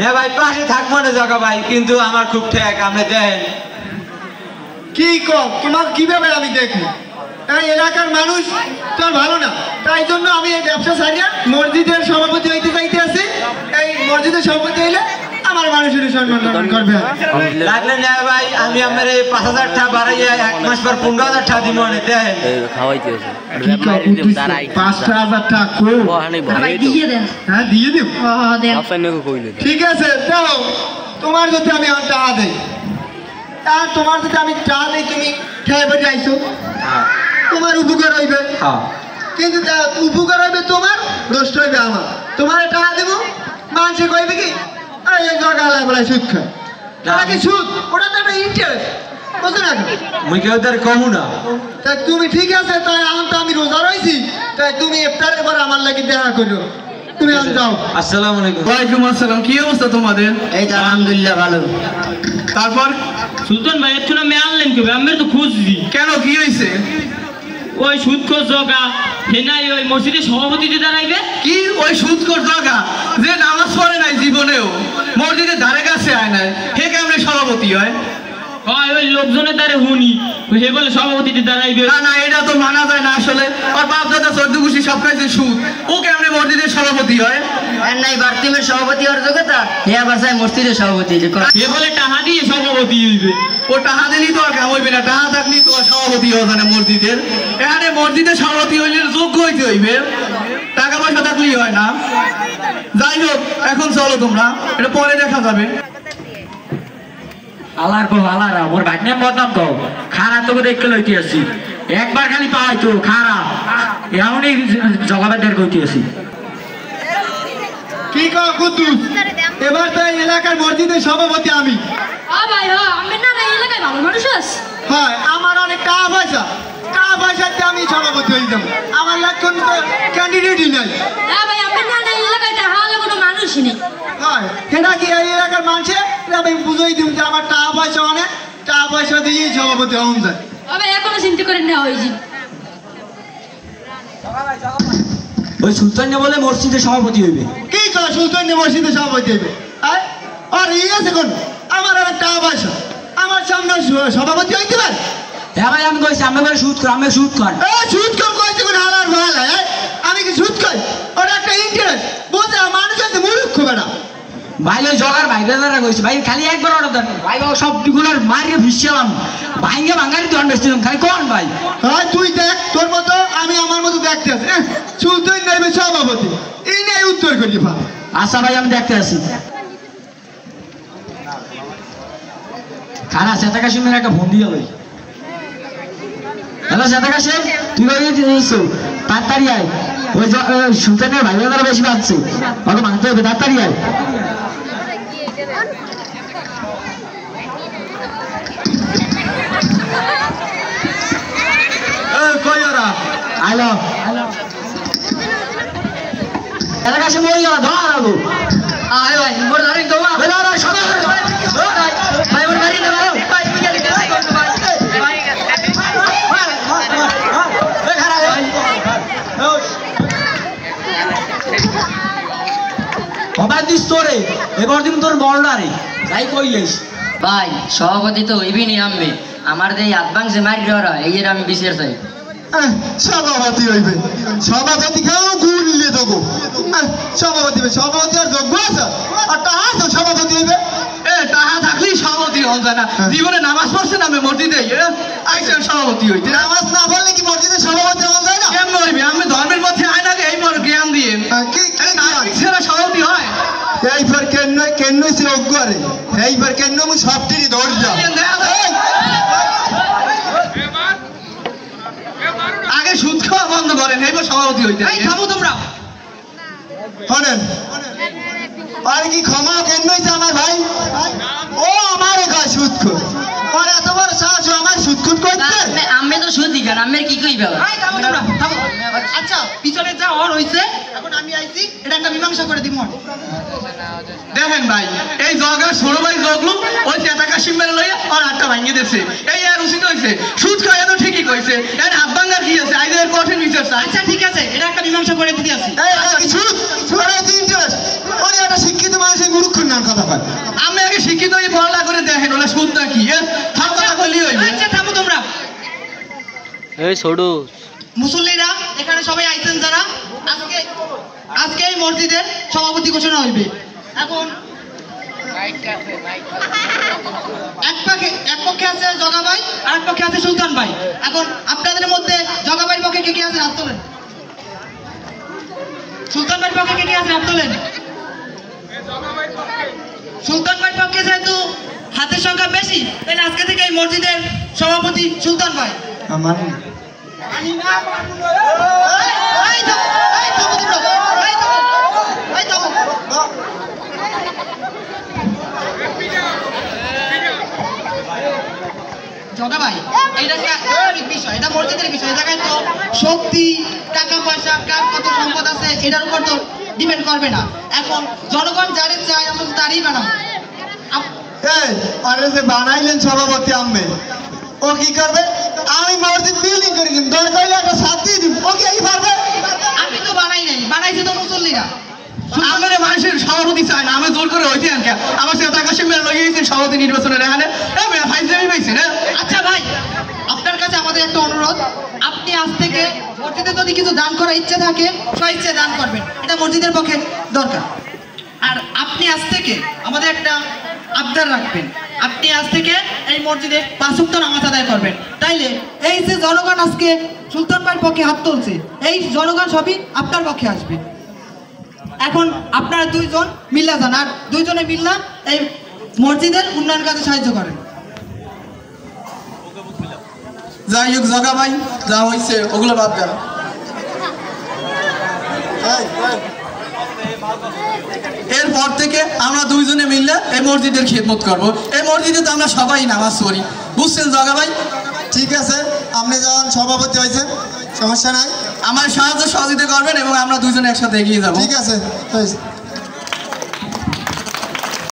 হ্যাঁ ভাই পাশে থাকবো না জায়গা ভাই, কিন্তু আমার খুব ঠেক আপনি দেন। কি কম তোমার কিভাবে আমি দেখবো? এই এলাকার মানুষ তোর ভালো না, তাই জন্য আমি এই ব্যবসা ছাড়িয়া মসজিদের সভাপতি হইতে চাইতে আছি। এই মসজিদের সভাপতি হইলে আমার মানুষের সম্মান করবে। লাগলে না ভাই, আমি আমার এই ৫,০০০ টাকা বাড়াইয়া ১ মাস পর ১৫,০০০ টাকা দিব না দেন। খাওয়াইতে আছে ৫,০০০ টাকা হ্যাঁ দিয়ে দিব। ঠিক আছে দাও, তোমার যদি আমি টাকা দেই, আর তোমার যদি আমি টাকা দেই তুমি খেয়ে বেড়ে আইছো, তোমার উপকার হইবে। কিন্তু উপকার হইবে তোমার, নষ্ট হইবে আমার। তোমার টাকা দেবো, মানুষে কইবে কি এই জগালা বলে সুদ খায়, টাকা কি সুদ? ওটা তো একটা ইন্টারেস্ট, বুঝো না? মুই কেউ তার কমু না। তাই তুমি ঠিক আছে, তাই এখন তো আমি রোজা রয়েছি, তাই তুমি ইফতারের পর আমার লাগি দেখা করো। তুমি যাও। আসসালামু আলাইকুম। ওয়ালাইকুম আসসালাম। কি অবস্থা তোমাদের? এই তো আলহামদুলিল্লাহ ভালো। তারপর সুলতান ভাই একটু আমি আনলেন কেবে? আমি তো খুঁজছি। কেন কি হয়েছে? ওই সুদখোর জগা হেনাই ওই মসজিদের সভাপতিতে দাঁড়াইবে। কি ওই সুদখোর জায়গা যে নামাজ পড়ে নাই জীবনেও, মসজিদের ধারে কাছে আয় নাই, হে কেমনে সভাপতি হয়? হয় ওই লোকজনের দ্বারে হুনি হে বলে সভাপতিতে দাঁড়াইবে। না না, এটা তো মানা যায় না আসলে। আর বাপ দাদা চোদ্দগুষি সব খাইছে সুদ, ও কেমনে মসজিদের সভাপতি হয়? আর নাই বার্তিমের সভাপতি হওয়ার যোগ্যতা, হে আবার চাই মসজিদের সভাপতি। হে বলে টাকা দিয়ে সভাপতি হইবে। ও টাকা দিলেই তো আর কাম হইবে না, টাকা থাকলেই তো আর সভাপতি হওয়া যায় না মসজিদের। এখানে মসজিদের সভাপতি হইলে যোগ্য হইতে হইবে, টাকা পয়সা থাকলেই হয় না। যাই হোক, এখন চলো তোমরা, এটা পরে দেখা যাবে। আলার কো আলারা মোর ভাগ্নে বদনাম কও খারা তোকে দেখতে লইতে আসি, একবার খালি পাই তো খারা এমনই জগাবেদের কইতে আসি। কি কও কুদ্দুস, এবার তো এই এলাকার মসজিদের সভাপতি আমি। ভাই আমি না এই এলাকায় ভালো মানুষ আছে। হ্যাঁ, আমার অনেক টাকা পয়সাতে আমি সভাপতি হয়ে যাবো। আমার লক্ষণ তো ক্যান্ডিডেটই নাই। হ্যাঁ ভাই আমি না এই এলাকায় তাহলে কোনো মানুষই নেই। হয় সেটা কি এই এলাকার মানুষের আমি বুঝাই দিব যে আমার টাকা পয়সা অনেক, টাকা পয়সা দিয়েই সভাপতি হন যায়। ভাই এখনো চিন্তা করেন না হয়েছি। ওই সুলতান বলে মসজিদের সভাপতি হইবে। কি কর সুলতান মসজিদের সভাপতি হইবে? আর এই আছে কোন আমার অনেক টাকা পয়সা, আমার সামনে সভাপতি হইতে পারে? হ্যাঁ ভাই আমি কইছি আমি বলে সুদ কর, আমি সুদ কর। সুদ কর কইছে কোন হালার ভালো? আমি কি সুদ খাই? ওটা একটা ইন্টারেস্ট, বুঝে মানুষ আছে মূর্খ বেটা। ভাই ওই জগার ভাই বেদারা কইছে ভাই খালি একবার অর্ডার দেন ভাই, ও সবগুলোর মারিয়ে ভিসছিলাম ভাইঙ্গে ভাঙ্গারি দোকান বেচছিলাম খালি কোন ভাই। হ্যাঁ তুই দেখ তোর মতো, আমি আমার মতো দেখতে আছি। সুলতান নেবে সভাপতি, এই নেই উত্তর করি ভাই। আচ্ছা ভাই আমি দেখতে আসি। খানা সেটা কাশিমের একটা ফোন দিয়ে ভাই। হ্যালো সেটা কাশিম, তুই কই দিয়েছো? তাড়াতাড়ি আয়, ওই সুলতানের ভাই বেদারা বেশি বাঁচছে, ওকে মানতে হবে, তাড়াতাড়ি আয়। কই ওরা? আইলো সেটা কাশিম ওই গেল ধর আবু। আয় ভাই মোর ধরে দোয়া বেদারা সবাই ভাই মোর গাড়ি না ভাই ভাই মিলে গেছে ভাই বাবা দিস তোরে এবার দিন তোর বলডারে যাই কইলেস। ভাই সভাপতি তো হইবি নি আমি, আমার যে হাত ভাঙছে মারি ধরা এই এর আমি বিচার চাই। সভাপতি হইবে, সভাপতি খেয়েও গুণ নিয়ে দেবো। সভাপতি সভাপতি আর যোগ্য আছে? আর টাহা তো সভাপতি হইবে? টাহা থাকলেই সভাপতি হন যায় না। জীবনে নামাজ পড়ছে না আমি মসজিদে আইসে সভাপতি হইতে। নামাজ না পড়লে কি মসজিদের সভাপতি হন যায় না? কেমন হইবে? আমি ধর্মের মধ্যে আয় না এই বড় জ্ঞান দিয়ে সেরা সভাপতি হয়। এইবার কেন যোগ্য আরে এইবার কেন আমি সবটিরই ধর যা আগে সুদ খাওয়া বন্ধ করেন, এইবার সভাপতি হইতে খাবো তোমরা শোনেন। আর কি ক্ষমা কেন হয়েছে আমার ভাই? ও আমার গায়ে সুদ খোর, আর এত বড় সাহস আমার সুদ খুদ করতে? আমি তো সুদি কেন আমি কি কই বাবা? আচ্ছা পিছনে যা ওর হইছে, এখন আমি আইছি, এটা একটা মীমাংসা করে দিব। দেখেন ভাই, এই জগা ষোলো ভাই জগলু ওই চেতা কাশিম মেরে লইয়া আর আটটা ভাঙিয়ে দিচ্ছে, এই আর উচিত হয়েছে? সুদ খাওয়া তো ঠিকই কইছে, এর হাত ভাঙ্গার কি আছে? আইদের কঠিন বিচার। আচ্ছা ঠিক আছে, এটা একটা মীমাংসা করে দিতে আসি। সুদ ইন্টারেস্ট একটা শিক্ষিত মানুষের গুরুক্ষণ নাম কথা কয়। আমি আগে শিক্ষিত হয়ে পড়ালেখা করে দেখেন ওলা সুদ নাকি থাম কথা বলি হইবে। আচ্ছা থামো তোমরা। এই ছোড়ু মুসল্লিরা এখানে সবাই আইছেন যারা আজকে আজকে এই মসজিদের সভাপতি ঘোষণা হইবে। এখন এক পক্ষে আছে জগা ভাই আর এক পক্ষে আছে সুলতান ভাই। এখন আপনাদের মধ্যে জগা ভাইয়ের পক্ষে কে কে আছে হাত তোলেন। সুলতান ভাইয়ের পক্ষে কে কে আছে হাত তোলেন। সুলতান ভাইয়ের পক্ষে যেহেতু হাতের সংখ্যা বেশি তাহলে আজকে থেকে এই মসজিদের সভাপতি সুলতান ভাই। আমার জগা ভাই এটা বিষয়, এটা মসজিদের বিষয়। এই জায়গায় তো শক্তি টাকা পয়সা কার কত সম্পদ আছে এটার উপর তো ডিপেন্ড করবে না। এখন জনগণ যারে চায় আমরা তো তারই বানাবো। এই আরে যে বানাইলেন সভাপতি আম্মে ও কি করবে? আমি মসজিদ বিল্ডিং করে দিম, দরকার হলে একটা ছাদ দিয়ে দিব, ও কি এই পারবে? আমি তো বানাই নাই, বানাইছে তো মুসল্লিরা। আমার মানুষের সভাপতি চায় না, আমি জোর করে হইতে আনকে আমার সাথে টাকা মেলা লাগিয়েছেন সভাপতি নির্বাচনের এখানে ফাইজলামি পাইছে না। আচ্ছা ভাই আপনার কাছে আমাদের একটা অনুরোধ, আপনি আজ থেকে মসজিদে যদি কিছু দান করার ইচ্ছে থাকে স্বইচ্ছে দান করবেন, এটা মসজিদের পক্ষে দরকার। আর আপনি আজ থেকে আমাদের একটা আবদার রাখবেন, আপনি আজ থেকে এই মসজিদে 5 ওয়াক্ত নামাজ আদায় করবেন। তাইলে এই যে জনগণ আজকে সুলতান ভাইয়ের পক্ষে হাত তুলছে এই জনগণ সবই আপনার পক্ষে আসবে। এখন আপনারা দুইজন মিল্লা যান আর দুইজনে মিল্লা এই মসজিদের উন্নয়ন কাজে সাহায্য করেন। যাই হোক জগা ভাই যা হয়েছে ওগুলো বাদ দেন। এরপর থেকে আমরা দুইজনে মিললে এই মসজিদের খেদমত করব। এই মসজিদে তো আমরা সবাই নামাজ পড়ি, বুঝছেন জগা ভাই? ঠিক আছে, আপনি যখন সভাপতি হয়েছে সমস্যা নাই, আমার সাহায্য সহযোগিতা করবেন এবং আমরা দুইজনে একসাথে এগিয়ে যাবো। ঠিক আছে।